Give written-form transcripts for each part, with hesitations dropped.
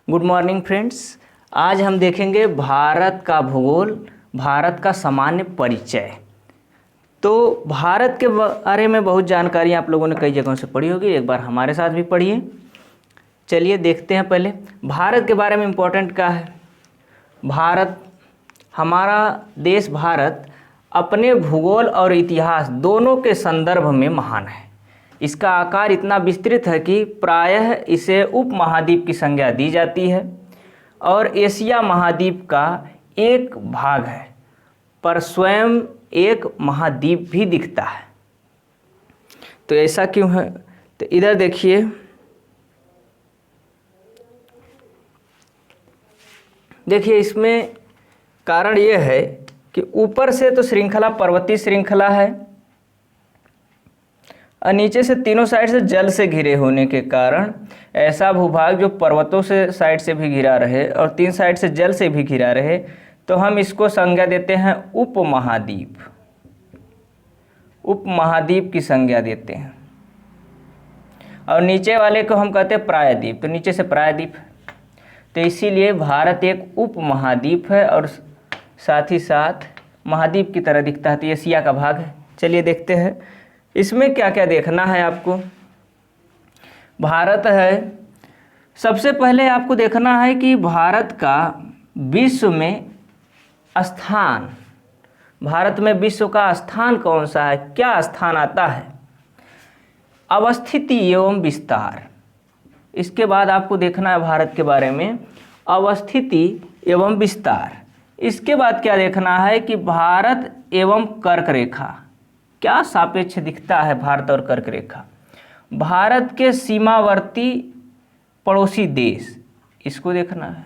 Good morning friends. आज हम देखेंगे भारत का भूगोल, भारत का सामान्य परिचय। तो भारत के बारे में बहुत जानकारी आप लोगों ने कई जगहों से पढ़ी होगी, एक बार हमारे साथ भी पढ़िए। चलिए देखते हैं। पहले भारत के बारे में इम्पोर्टेंट क्या है। भारत, हमारा देश भारत अपने भूगोल और इतिहास दोनों के संदर्भ में महान है। इसका आकार इतना विस्तृत है कि प्रायः इसे उपमहाद्वीप की संज्ञा दी जाती है और एशिया महाद्वीप का एक भाग है, पर स्वयं एक महाद्वीप भी दिखता है। तो ऐसा क्यों है? तो इधर देखिए, इसमें कारण यह है कि ऊपर से तो श्रृंखला पर्वतीय श्रृंखला है और नीचे से तीनों साइड से जल से घिरे होने के कारण ऐसा भूभाग जो पर्वतों से साइड से भी घिरा रहे और तीन साइड से जल से भी घिरा रहे, तो हम इसको संज्ञा देते हैं उपमहाद्वीप। उपमहाद्वीप की संज्ञा देते हैं। और नीचे वाले को हम कहते हैं प्रायद्वीप, तो नीचे से प्रायद्वीप। तो इसीलिए भारत एक उपमहाद्वीप है और साथ ही साथ महाद्वीप की तरह दिखता है, तो एशिया का भाग है। चलिए देखते हैं इसमें क्या क्या देखना है आपको। भारत है, सबसे पहले आपको देखना है कि भारत का विश्व में स्थान, भारत में विश्व का स्थान कौन सा है, क्या स्थान आता है। अवस्थिति एवं विस्तार, इसके बाद आपको देखना है भारत के बारे में अवस्थिति एवं विस्तार। इसके बाद क्या देखना है कि भारत एवं कर्क रेखा, क्या सापेक्ष दिखता है भारत और कर्क रेखा। भारत के सीमावर्ती पड़ोसी देश, इसको देखना है।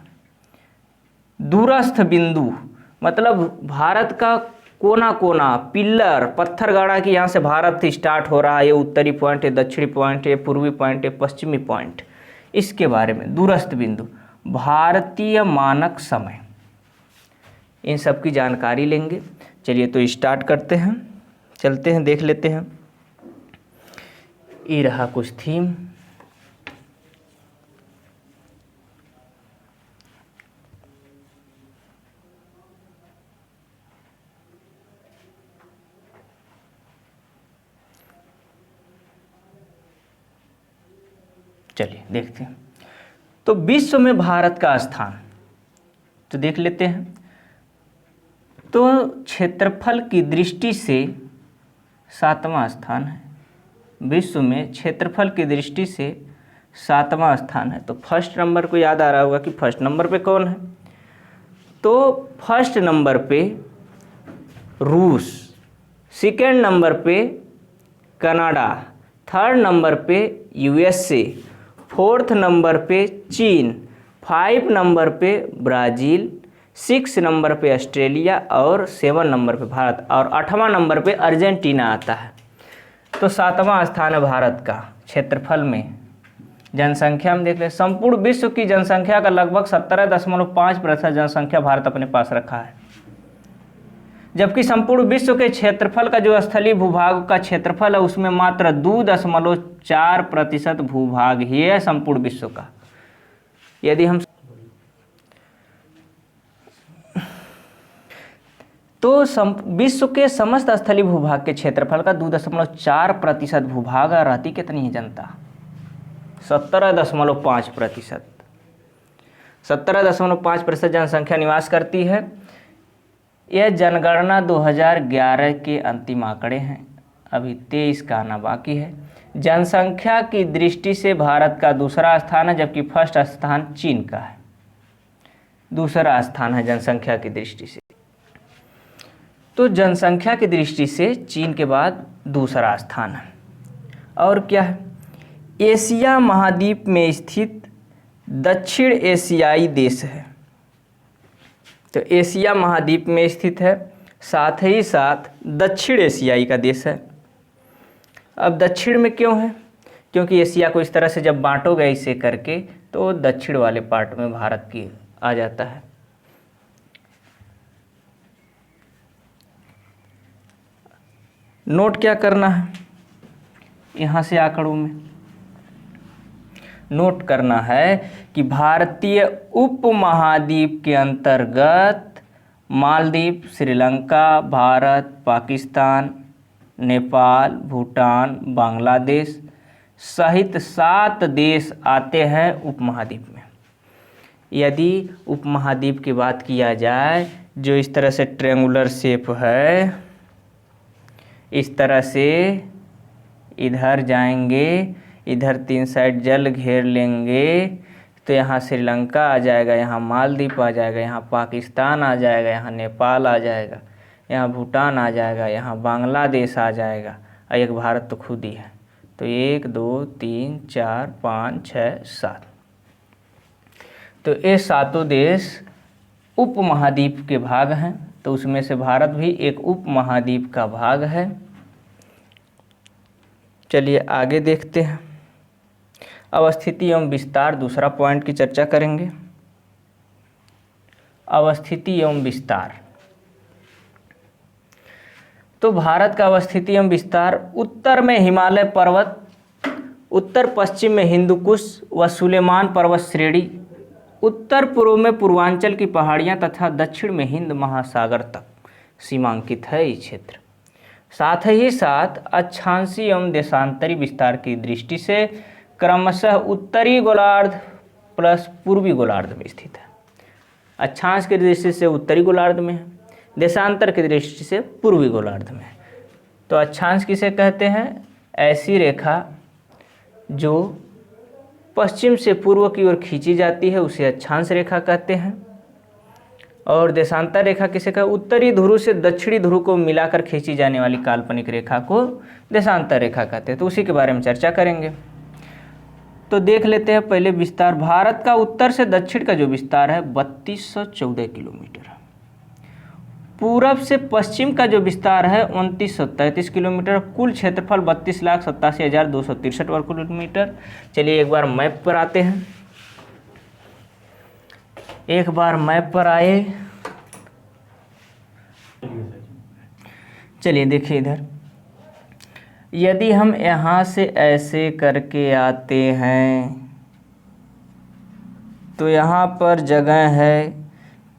दूरस्थ बिंदु, मतलब भारत का कोना कोना, पिल्लर, पत्थर गाड़ा कि यहाँ से भारत स्टार्ट हो रहा है, ये उत्तरी पॉइंट है, दक्षिणी पॉइंट है, पूर्वी पॉइंट है, पश्चिमी पॉइंट, इसके बारे में दूरस्थ बिंदु। भारतीय मानक समय, इन सब की जानकारी लेंगे। चलिए तो स्टार्ट करते हैं, चलते हैं, देख लेते हैं। ये रहा कुछ थीम। चलिए देखते हैं। तो विश्व में भारत का स्थान तो देख लेते हैं। तो क्षेत्रफल की दृष्टि से 7वां स्थान है। विश्व में क्षेत्रफल की दृष्टि से 7वां स्थान है। तो फर्स्ट नंबर को याद आ रहा होगा कि फर्स्ट नंबर पे कौन है। तो फर्स्ट नंबर पे रूस, सेकेंड नंबर पे कनाडा, थर्ड नंबर पे यूएसए, फोर्थ नंबर पे चीन, 5 नंबर पे ब्राज़ील, 6 नंबर पे ऑस्ट्रेलिया और 7 नंबर पे भारत और 8वां नंबर पे अर्जेंटीना आता है। तो 7वां स्थान है भारत का क्षेत्रफल में। जनसंख्या में देख ले, संपूर्ण विश्व की जनसंख्या का लगभग 17.5% जनसंख्या भारत अपने पास रखा है, जबकि संपूर्ण विश्व के क्षेत्रफल का जो स्थलीय भूभाग का क्षेत्रफल है उसमें मात्र 2.4% भूभाग ही है संपूर्ण विश्व का। यदि हम तो विश्व के समस्त स्थलीय भूभाग के क्षेत्रफल का 2.4% भूभाग रहती कितनी है जनता? 17.5%। 17.5% जनसंख्या निवास करती है। यह जनगणना 2011 के अंतिम आंकड़े हैं, अभी 23 का आना बाकी है। जनसंख्या की दृष्टि से भारत का दूसरा स्थान है, जबकि फर्स्ट स्थान चीन का है। दूसरा स्थान है जनसंख्या की दृष्टि से। तो जनसंख्या की दृष्टि से चीन के बाद दूसरा स्थान है। और क्या है? एशिया महाद्वीप में स्थित दक्षिण एशियाई देश है। तो एशिया महाद्वीप में स्थित है, साथ ही साथ दक्षिण एशियाई का देश है। अब दक्षिण में क्यों है? क्योंकि एशिया को इस तरह से जब बांटोगे इसे करके, तो दक्षिण वाले पार्ट में भारत की आ जाता है। नोट क्या करना है यहाँ से आंकड़ों में? नोट करना है कि भारतीय उपमहाद्वीप के अंतर्गत मालदीव, श्रीलंका, भारत, पाकिस्तान, नेपाल, भूटान, बांग्लादेश सहित 7 देश आते हैं उपमहाद्वीप में। यदि उपमहाद्वीप की बात किया जाए, जो इस तरह से ट्रायंगुलर शेप है, इस तरह से इधर जाएंगे, इधर 3 साइड जल घेर लेंगे, तो यहाँ श्रीलंका आ जाएगा, यहाँ मालदीव आ जाएगा, यहाँ पाकिस्तान आ जाएगा, यहाँ नेपाल आ जाएगा, यहाँ भूटान आ जाएगा, यहाँ बांग्लादेश आ जाएगा, और एक भारत तो खुद ही है। तो 1 2 3 4 5 6 7, तो ये 7 देश उपमहाद्वीप के भाग हैं। तो उसमें से भारत भी एक उपमहाद्वीप का भाग है। चलिए आगे देखते हैं। अवस्थिति एवं विस्तार, दूसरा पॉइंट की चर्चा करेंगे। अवस्थिति एवं विस्तार, तो भारत का अवस्थिति एवं विस्तार उत्तर में हिमालय पर्वत, उत्तर पश्चिम में हिंदू कुश व सुलेमान पर्वत श्रेणी, उत्तर पूर्व में पूर्वांचल की पहाड़ियां तथा दक्षिण में हिंद महासागर तक सीमांकित है ये क्षेत्र। साथ ही साथ अक्षांशीय एवं देशांतरी विस्तार की दृष्टि से क्रमशः उत्तरी गोलार्ध प्लस पूर्वी गोलार्ध में स्थित है। अक्षांश की दृष्टि से उत्तरी गोलार्ध में है, देशांतर की दृष्टि से पूर्वी गोलार्ध में है। तो अक्षांश किसे कहते हैं? ऐसी रेखा जो पश्चिम से पूर्व की ओर खींची जाती है उसे अक्षांश रेखा कहते हैं। और देशांतर रेखा किसे कहते हैं? उत्तरी ध्रुव से दक्षिणी ध्रुव को मिलाकर खींची जाने वाली काल्पनिक रेखा को देशांतर रेखा कहते हैं। तो उसी के बारे में चर्चा करेंगे। तो देख लेते हैं पहले विस्तार। भारत का उत्तर से दक्षिण का जो विस्तार है 3214 किलोमीटर। पूरब से पश्चिम का जो विस्तार है 2933 किलोमीटर। कुल क्षेत्रफल 32,87,263 वर्ग किलोमीटर। चलिए एक बार मैप पर आते हैं। एक बार मैप पर आए, चलिए देखिए इधर, यदि हम यहाँ से ऐसे करके आते हैं तो यहाँ पर जगह है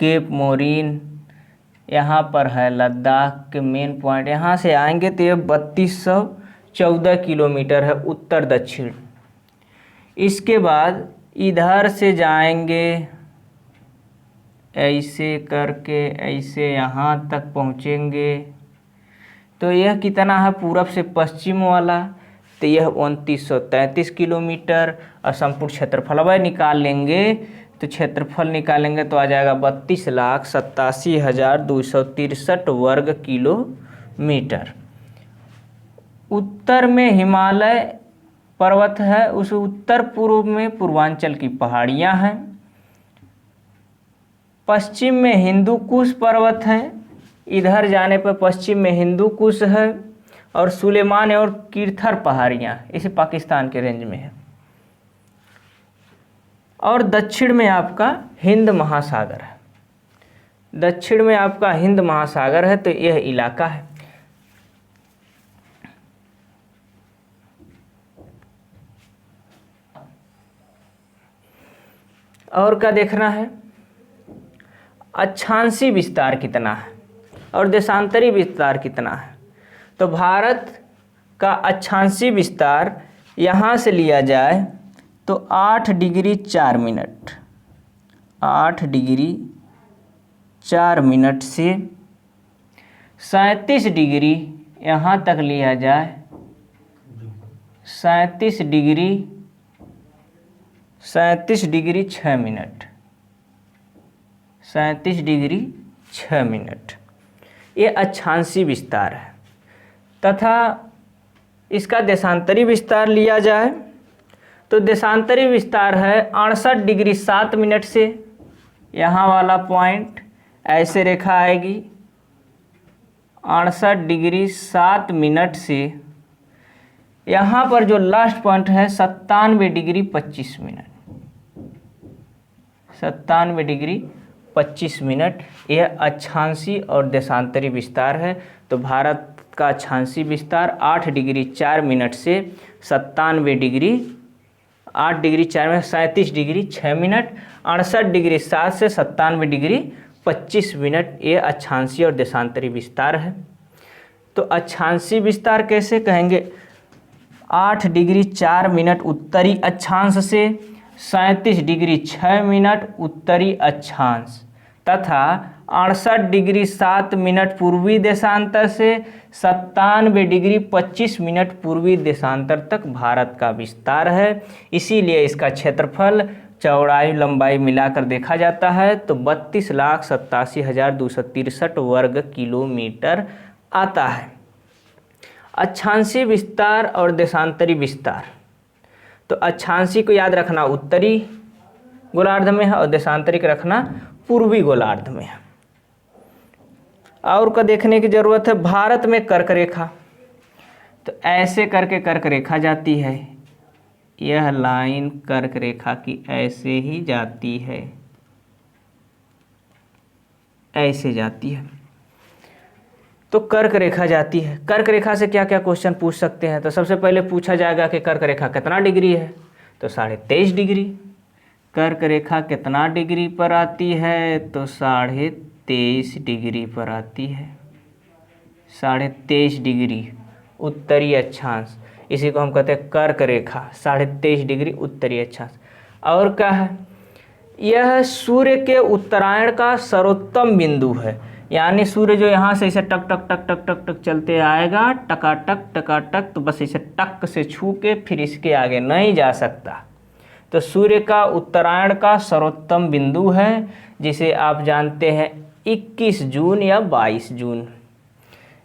केप मोरिन, यहाँ पर है लद्दाख के मेन पॉइंट। यहाँ से आएंगे तो ये 3214 किलोमीटर है उत्तर दक्षिण। इसके बाद इधर से जाएंगे ऐसे करके, ऐसे यहाँ तक पहुँचेंगे तो यह कितना है पूरब से पश्चिम वाला? तो यह 2933 किलोमीटर। और संपूर्ण क्षेत्रफल वह निकाल लेंगे तो क्षेत्रफल निकालेंगे तो आ जाएगा 32,87,263 वर्ग किलोमीटर। उत्तर में हिमालय पर्वत है, उस उत्तर पूर्व में पूर्वांचल की पहाड़ियां हैं। पश्चिम में हिंदू कुश पर्वत है, इधर जाने पर पश्चिम में हिंदू कुश है। और सुलेमान और कीर्थर पहाड़ियाँ इसी पाकिस्तान के रेंज में है। और दक्षिण में आपका हिंद महासागर है। दक्षिण में आपका हिंद महासागर है, तो यह इलाका है। और क्या देखना है? अक्षांशी विस्तार कितना है और देशांतरी विस्तार कितना है। तो भारत का अक्षांशी विस्तार यहाँ से लिया जाए तो 8 डिग्री 4 मिनट, 8 डिग्री 4 मिनट से 37 डिग्री यहाँ तक लिया जाए, 37 डिग्री 6 मिनट, 37 डिग्री 6 मिनट, ये अक्षांशी विस्तार है। तथा इसका देशांतरी विस्तार लिया जाए तो देशांतरी विस्तार है 68 डिग्री 7 मिनट से, यहाँ वाला पॉइंट ऐसे रेखा आएगी 68 डिग्री 7 मिनट से यहाँ पर जो लास्ट पॉइंट है 97 डिग्री 25 मिनट, 97 डिग्री 25 मिनट। यह अक्षांशी और देशांतरी विस्तार है। तो भारत का अक्षांशी विस्तार 8 डिग्री 4 मिनट से 97 degree 8 degree 4 minute 37 degree 6 minute, 68 degree 7 से 97 डिग्री 25 मिनट। ये अक्षांशीय और देशांतरी विस्तार है। तो अक्षांशीय विस्तार कैसे कहेंगे? 8 डिग्री 4 मिनट उत्तरी अक्षांश से 37 डिग्री 6 मिनट उत्तरी अक्षांश तथा 68 डिग्री 7 मिनट पूर्वी देशांतर से 97 डिग्री 25 मिनट पूर्वी देशांतर तक भारत का विस्तार है। इसीलिए इसका क्षेत्रफल चौड़ाई लंबाई मिलाकर देखा जाता है तो 32,87,263 वर्ग किलोमीटर आता है। अक्षांशीय विस्तार और देशांतरी विस्तार। तो अक्षांशीय को याद रखना उत्तरी गोलार्ध में है और देशांतरिक रखना पूर्वी गोलार्ध में है। और का देखने की जरूरत है। भारत में कर्क रेखा, तो ऐसे करके कर्क रेखा जाती है। यह लाइन कर्क रेखा की ऐसे ही जाती है, ऐसे जाती है। तो कर्क रेखा जाती है। कर्क रेखा से क्या क्या क्वेश्चन पूछ सकते हैं? तो सबसे पहले पूछा जाएगा कि कर्क रेखा कितना डिग्री है, तो 23.5 डिग्री। कर्क रेखा कितना डिग्री पर आती है? तो 23.5 डिग्री पर आती है। 23.5 डिग्री उत्तरी अक्षांश, इसी को हम कहते हैं कर्क रेखा। 23.5 डिग्री उत्तरी अक्षांश। और क्या है? यह सूर्य के उत्तरायण का सर्वोत्तम बिंदु है। यानी सूर्य जो यहाँ से इसे टक टक टक टक टक टक चलते आएगा, टकाटक, तो बस इसे टक से छू के फिर इसके आगे नहीं जा सकता। तो सूर्य का उत्तरायण का सर्वोत्तम बिंदु है, जिसे आप जानते हैं 21 जून या 22 जून।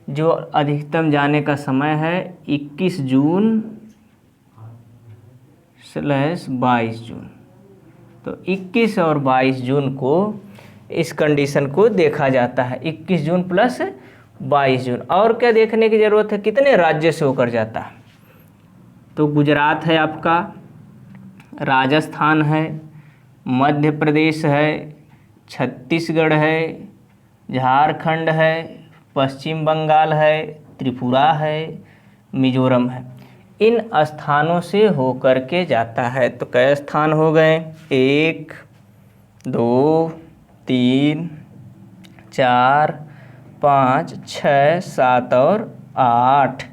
जो अधिकतम जाने का समय है 21 जून / 22 जून। तो 21 और 22 जून को इस कंडीशन को देखा जाता है। 21 जून + 22 जून। और क्या देखने की ज़रूरत है? कितने राज्य से होकर जाता है? तो गुजरात है आपका, राजस्थान है, मध्य प्रदेश है, छत्तीसगढ़ है, झारखंड है, पश्चिम बंगाल है, त्रिपुरा है, मिजोरम है। इन स्थानों से होकर के जाता है। तो कई स्थान हो गए? 1 2 3 4 5 6 7 और 8।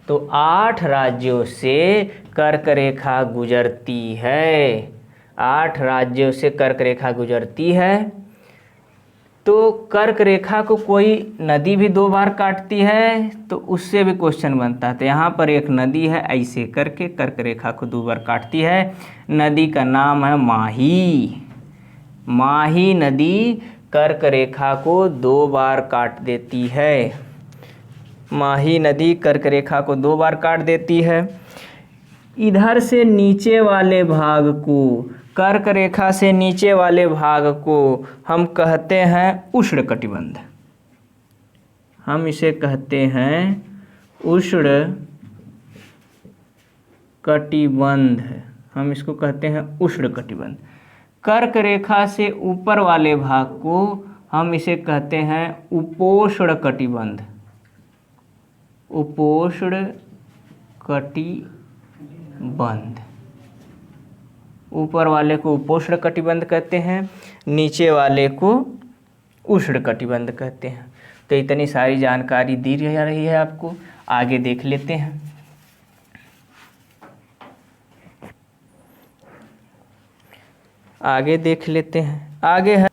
तो 8 राज्यों से कर्क रेखा गुजरती है। 8 राज्यों से कर्क रेखा गुजरती है। तो कर्क रेखा को कोई नदी भी 2 बार काटती है, तो उससे भी क्वेश्चन बनता है। तो यहाँ पर एक नदी है, ऐसे करके कर्क रेखा को 2 बार काटती है। नदी का नाम है माही। माही नदी कर्क रेखा को 2 बार काट देती है। माही नदी कर्क रेखा को 2 बार काट देती है। इधर से नीचे वाले भाग को, कर्क रेखा से नीचे वाले भाग को हम कहते हैं उष्णकटिबंध। हम इसे कहते हैं उष्ण कटिबंध। हम इसको कहते हैं उष्ण कटिबंध। कर्क रेखा से ऊपर वाले भाग को हम इसे कहते हैं उपोष्ण कटिबंध। उपोष्ण कटिबंध। ऊपर वाले को उपोष्ण कटिबंध कहते हैं, नीचे वाले को उष्ण कटिबंध कहते हैं। तो इतनी सारी जानकारी दी जा रही है आपको। आगे देख लेते हैं। आगे देख लेते हैं। आगे है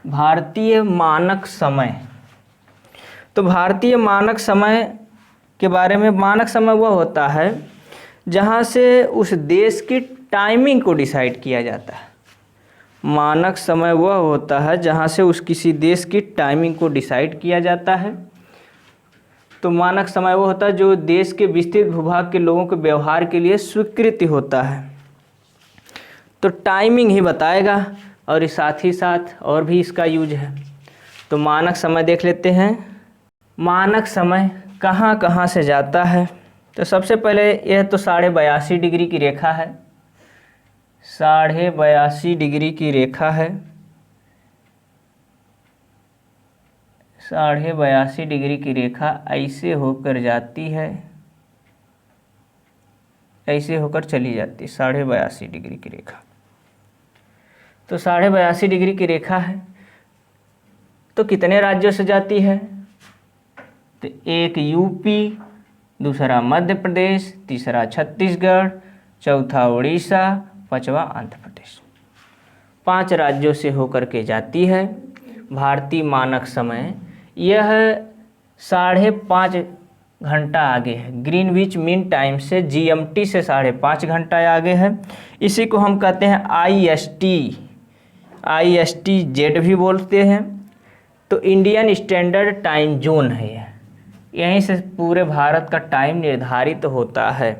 भारतीय मानक समय। तो भारतीय मानक समय के बारे में, मानक समय वह होता है जहाँ से उस देश की टाइमिंग को डिसाइड किया जाता है। मानक समय वह होता है जहाँ से उस किसी देश की टाइमिंग को डिसाइड किया जाता है। तो मानक समय वो होता है जो देश के विस्तृत भूभाग के लोगों के व्यवहार के लिए स्वीकृति होता है। तो टाइमिंग ही बताएगा और साथ ही साथ और भी इसका यूज है। तो मानक समय देख लेते हैं। मानक समय कहाँ कहाँ से जाता है? तो सबसे पहले यह तो 82.5 डिग्री की रेखा है। 82.5 डिग्री की रेखा है। 82.5 डिग्री की रेखा ऐसे होकर जाती है ऐसे होकर चली जाती है 82.5 डिग्री की रेखा। तो 82.5 डिग्री की रेखा है तो कितने राज्यों से जाती है? तो एक यूपी, दूसरा मध्य प्रदेश, तीसरा छत्तीसगढ़, चौथा उड़ीसा, पांचवा आंध्र प्रदेश। 5 राज्यों से होकर के जाती है। भारतीय मानक समय यह 5.5 घंटा आगे है, ग्रीनविच मीन टाइम से जीएमटी से 5.5 घंटा आगे है। इसी को हम कहते हैं IST जेड भी बोलते हैं। तो इंडियन स्टैंडर्ड टाइम जोन है यह, यहीं से पूरे भारत का टाइम निर्धारित होता है।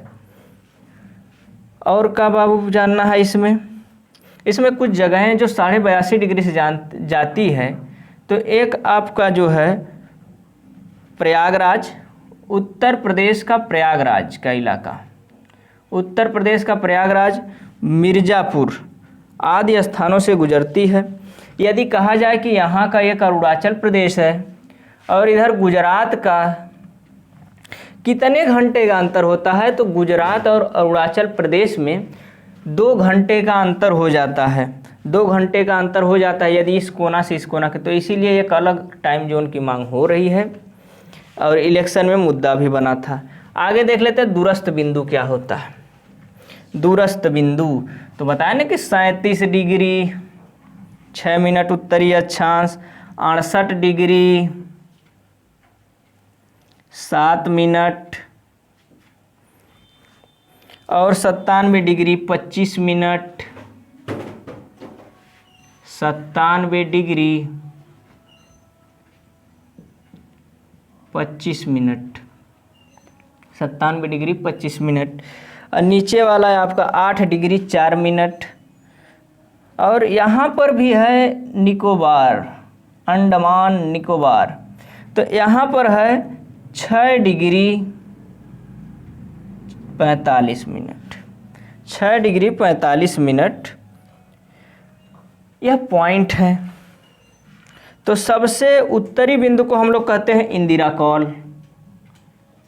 और का बाबू जानना है इसमें कुछ जगहें जो 82.5 डिग्री से जाती है। तो एक आपका जो है प्रयागराज, उत्तर प्रदेश का प्रयागराज का इलाका, उत्तर प्रदेश का प्रयागराज, मिर्ज़ापुर आदि स्थानों से गुजरती है। यदि कहा जाए कि यहाँ का एक अरुणाचल प्रदेश है और इधर गुजरात का, कितने घंटे का अंतर होता है? तो गुजरात और अरुणाचल प्रदेश में 2 घंटे का अंतर हो जाता है, 2 घंटे का अंतर हो जाता है यदि इस कोना से इस कोना के। तो इसीलिए एक अलग टाइम जोन की मांग हो रही है और इलेक्शन में मुद्दा भी बना था। आगे देख लेते हैं दूरस्थ बिंदु क्या होता है। दूरस्थ बिंदु तो बताया ना कि 37 डिग्री 6 मिनट उत्तरी अक्षांश, 68 डिग्री 7 मिनट और 97 degree 25 minute, 97 degree 25 minute, 97 degree 25 minute. और नीचे वाला है आपका 8 डिग्री 4 मिनट। और यहाँ पर भी है निकोबार, अंडमान निकोबार, तो यहाँ पर है 6 डिग्री 45 मिनट, 6 डिग्री 45 मिनट यह पॉइंट है। तो सबसे उत्तरी बिंदु को हम लोग कहते हैं इंदिरा कॉल,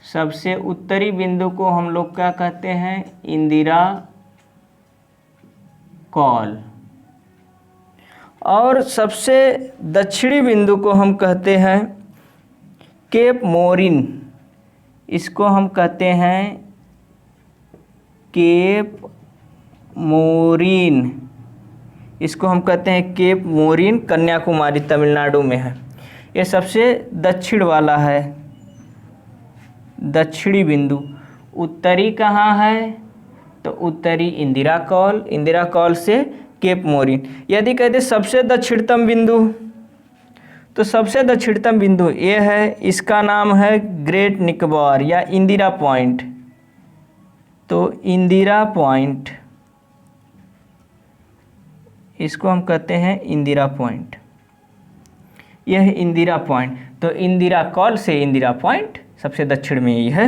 सबसे उत्तरी बिंदु को हम लोग क्या कहते हैं? इंदिरा कॉल। और सबसे दक्षिणी बिंदु को हम कहते हैं केप मोरिन, इसको हम कहते हैं केप मोरिन, इसको हम कहते हैं केप मोरिन, कन्याकुमारी तमिलनाडु में है। ये सबसे दक्षिण वाला है, दक्षिणी बिंदु। उत्तरी कहाँ है? तो उत्तरी इंदिरा कॉल, इंदिरा कॉल से केप मोरिन। यदि कहते सबसे दक्षिणतम बिंदु, तो सबसे दक्षिणतम बिंदु ये है, इसका नाम है ग्रेट निकोबार या इंदिरा पॉइंट। तो इंदिरा पॉइंट, इसको हम कहते हैं इंदिरा पॉइंट, यह इंदिरा पॉइंट। तो इंदिरा कॉल से इंदिरा पॉइंट सबसे दक्षिण में ही है।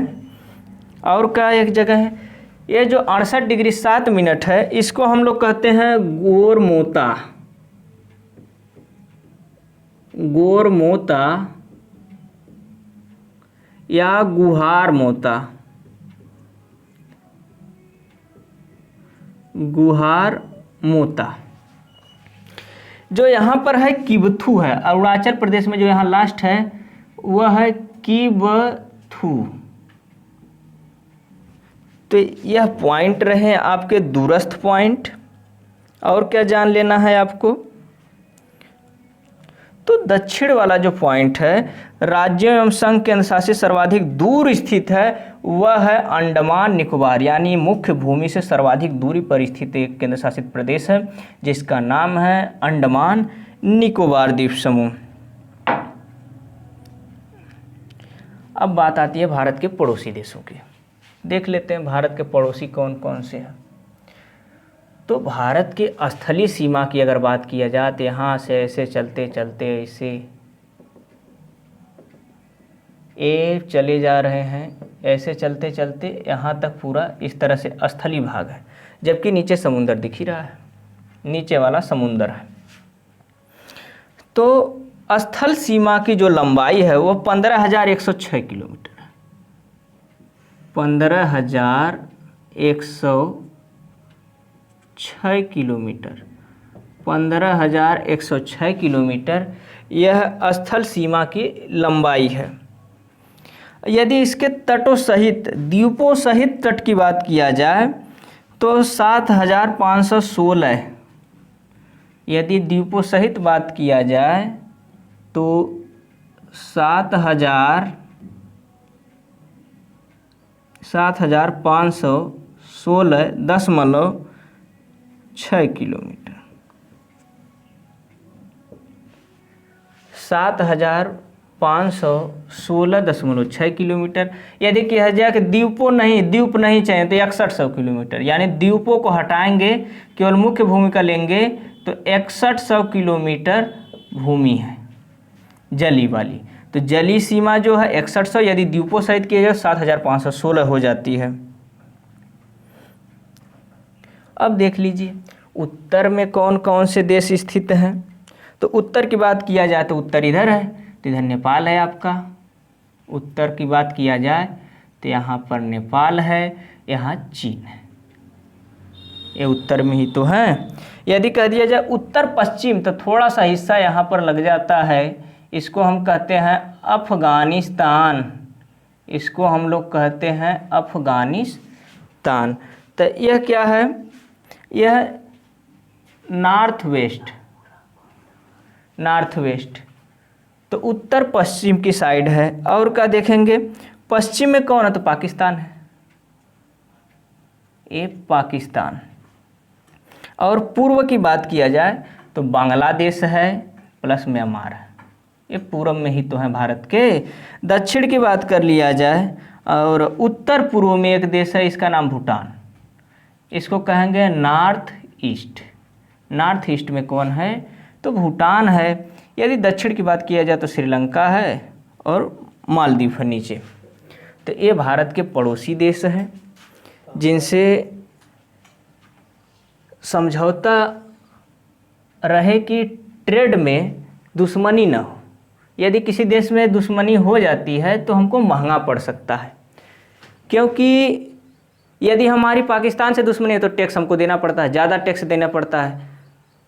और क्या एक जगह है, ये जो 68 डिग्री 7 मिनट है, इसको हम लोग कहते हैं गोरमोता, गोरमोता या गुहार मोता, गुहार मोता। जो यहाँ पर है किबथू है, अरुणाचल प्रदेश में जो यहाँ लास्ट है वह है किबथू। तो यह पॉइंट रहे आपके दूरस्थ पॉइंट। और क्या जान लेना है आपको? तो दक्षिण वाला जो पॉइंट है, राज्यों एवं संघ केंद्र शासित सर्वाधिक दूर स्थित है, वह है अंडमान निकोबार, यानी मुख्य भूमि से सर्वाधिक दूरी पर स्थित एक केंद्र शासित प्रदेश है जिसका नाम है अंडमान निकोबार द्वीप समूह। अब बात आती है भारत के पड़ोसी देशों की। देख लेते हैं भारत के पड़ोसी कौन कौन से हैं। तो भारत के स्थलीय सीमा की अगर बात किया जाए तो यहाँ से ऐसे चलते चलते ऐसे ये चले जा रहे हैं, ऐसे चलते चलते यहाँ तक पूरा इस तरह से स्थलीय भाग है, जबकि नीचे समुंदर दिख ही रहा है, नीचे वाला समुंदर है। तो स्थल सीमा की जो लंबाई है वो 15,106 किलोमीटर है, 15,106 15,106 किलोमीटर, 15,106 किलोमीटर यह स्थल सीमा की लंबाई है। यदि इसके तटों सहित, द्वीपों सहित तट की बात किया जाए तो 7,516, यदि द्वीपों सहित बात किया जाए तो 7,516.6 किलोमीटर, 7,516.6 किलोमीटर। यदि कहा जाए कि द्वीप नहीं चाहिए तो 6100 किलोमीटर, यानी द्वीपों को हटाएंगे, केवल मुख्य भूमि का लेंगे तो 6100 किलोमीटर भूमि है जली वाली। तो जली सीमा जो है 6100, यदि द्वीपों सहित किया जाए 7,516 हो जाती है। अब देख लीजिए उत्तर में कौन कौन से देश स्थित हैं। तो उत्तर की बात किया जाए तो उत्तर इधर है, तो इधर नेपाल है आपका। उत्तर की बात किया जाए तो यहाँ पर नेपाल है, यहाँ चीन है, ये उत्तर में ही तो है। यदि कह दिया जाए उत्तर पश्चिम तो थोड़ा सा हिस्सा यहाँ पर लग जाता है, इसको हम कहते हैं अफगानिस्तान, इसको हम लोग कहते हैं अफगानिस्तान। तो यह क्या है, यह नॉर्थ वेस्ट, तो उत्तर पश्चिम की साइड है। और क्या देखेंगे, पश्चिम में कौन है तो पाकिस्तान है, ये पाकिस्तान। और पूर्व की बात किया जाए तो बांग्लादेश है प्लस म्यांमार है, ये पूर्व में ही तो है भारत के। दक्षिण की बात कर लिया जाए और उत्तर पूर्व में एक देश है, इसका नाम भूटान, इसको कहेंगे नॉर्थ ईस्ट में कौन है तो भूटान है। यदि दक्षिण की बात किया जाए तो श्रीलंका है और मालदीव है नीचे। तो ये भारत के पड़ोसी देश हैं जिनसे समझौता रहे कि ट्रेड में दुश्मनी न हो। यदि किसी देश में दुश्मनी हो जाती है तो हमको महंगा पड़ सकता है, क्योंकि यदि हमारी पाकिस्तान से दुश्मनी है तो टैक्स हमको देना पड़ता है, ज़्यादा टैक्स देना पड़ता है।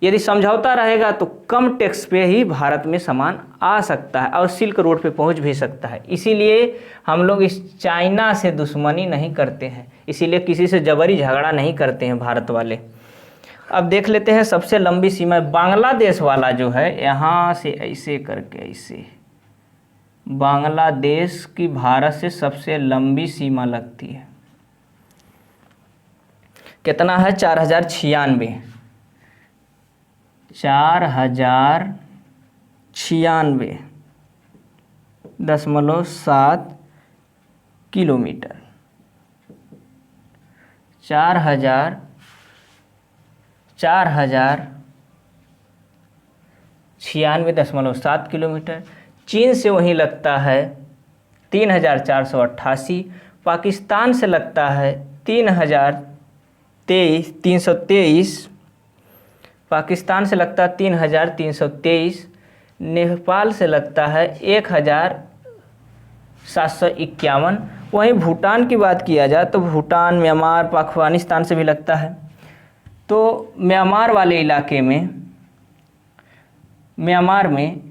यदि समझौता रहेगा तो कम टैक्स पे ही भारत में सामान आ सकता है और सिल्क रोड पे पहुंच भी सकता है। इसीलिए हम लोग इस चाइना से दुश्मनी नहीं करते हैं, इसीलिए किसी से जबरी झगड़ा नहीं करते हैं भारत वाले। अब देख लेते हैं सबसे लंबी सीमा बांग्लादेश वाला जो है, यहाँ से ऐसे करके ऐसे बांग्लादेश की भारत से सबसे लंबी सीमा लगती है। कितना है 4,096.7 किलोमीटर, 4,096.7 किलोमीटर। चीन से वहीं लगता है 3,488, पाकिस्तान से लगता है 3,323, पाकिस्तान से लगता है 3,323, नेपाल से लगता है 1,751। वहीं भूटान की बात किया जाए तो भूटान, म्यांमार, अफगानिस्तान से भी लगता है। तो म्यांमार वाले इलाके में, म्यांमार में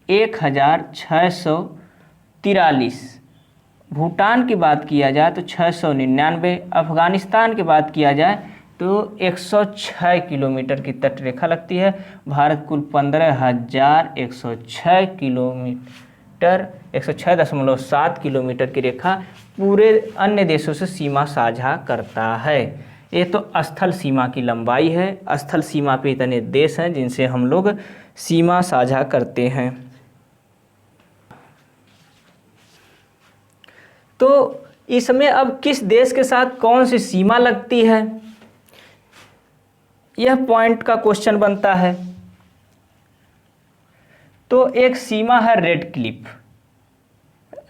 1,643, भूटान की बात किया जाए तो 699, अफगानिस्तान की बात किया जाए तो 106 किलोमीटर की तट रेखा लगती है। भारत कुल 15,106 किलोमीटर, 106.7 किलोमीटर की रेखा पूरे अन्य देशों से सीमा साझा करता है। ये तो स्थल सीमा की लंबाई है। स्थल सीमा पे इतने देश हैं जिनसे हम लोग सीमा साझा करते हैं। तो इसमें अब किस देश के साथ कौन सी सीमा लगती है, यह पॉइंट का क्वेश्चन बनता है। तो एक सीमा है रेड क्लिफ,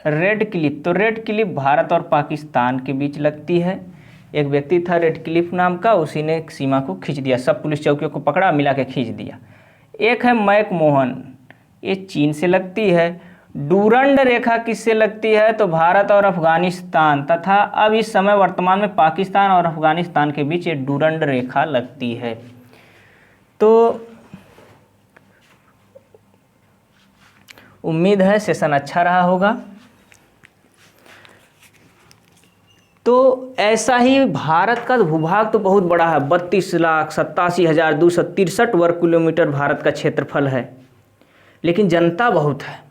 तो रेड क्लिफ भारत और पाकिस्तान के बीच लगती है। एक व्यक्ति था रेड क्लिफ नाम का, उसी ने सीमा को खींच दिया, सब पुलिस चौकियों को पकड़ा, मिला के खींच दिया। एक है मैक मोहन, ये चीन से लगती है। डूरंड रेखा किससे लगती है? तो भारत और अफगानिस्तान तथा अब इस समय वर्तमान में पाकिस्तान और अफगानिस्तान के बीच ये डूरंड रेखा लगती है। तो उम्मीद है सेशन अच्छा रहा होगा। तो ऐसा ही भारत का भूभाग तो बहुत बड़ा है, 32,87,263 वर्ग किलोमीटर भारत का क्षेत्रफल है, लेकिन जनता बहुत है।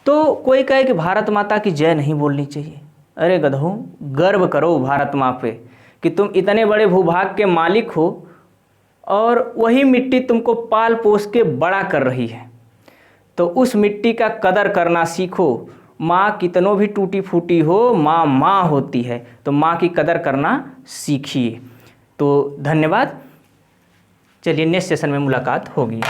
तो कोई कहे कि भारत माता की जय नहीं बोलनी चाहिए। अरे गधों, गर्व करो भारत माँ पे कि तुम इतने बड़े भूभाग के मालिक हो और वही मिट्टी तुमको पाल पोस के बड़ा कर रही है। तो उस मिट्टी का कदर करना सीखो। माँ कितनों भी टूटी फूटी हो, माँ माँ होती है, तो माँ की कदर करना सीखिए। तो धन्यवाद। चलिए नेक्स्ट सेशन में मुलाकात होगी।